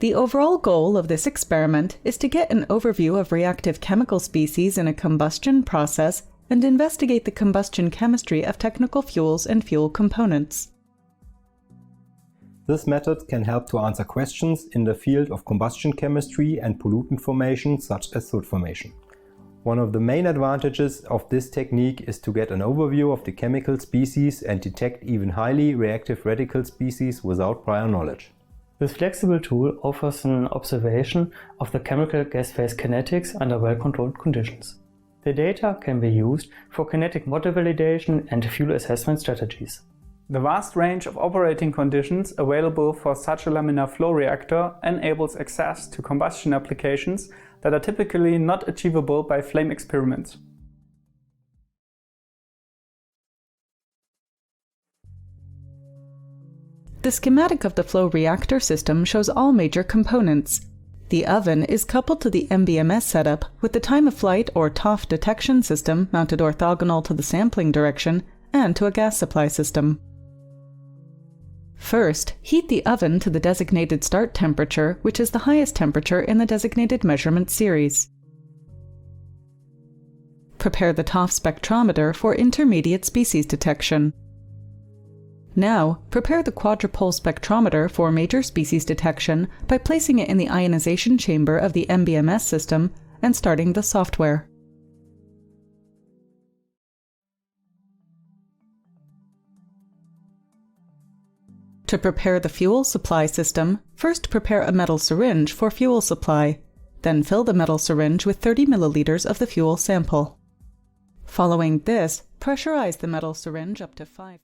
The overall goal of this experiment is to get an overview of reactive chemical species in a combustion process and investigate the combustion chemistry of technical fuels and fuel components. This method can help to answer questions in the field of combustion chemistry and pollutant formation such as soot formation. One of the main advantages of this technique is to get an overview of the chemical species and detect even highly reactive radical species without prior knowledge. This flexible tool offers an observation of the chemical gas phase kinetics under well-controlled conditions. The data can be used for kinetic model validation and fuel assessment strategies. The vast range of operating conditions available for such a laminar flow reactor enables access to combustion applications that are typically not achievable by flame experiments. The schematic of the flow reactor system shows all major components. The oven is coupled to the MBMS setup with the time of flight or TOF detection system mounted orthogonal to the sampling direction and to a gas supply system. First, heat the oven to the designated start temperature, which is the highest temperature in the designated measurement series. Prepare the TOF spectrometer for intermediate species detection. Now, prepare the quadrupole spectrometer for major species detection by placing it in the ionization chamber of the MBMS system and starting the software. To prepare the fuel supply system, first prepare a metal syringe for fuel supply, then fill the metal syringe with 30 milliliters of the fuel sample. Following this, pressurize the metal syringe up to 5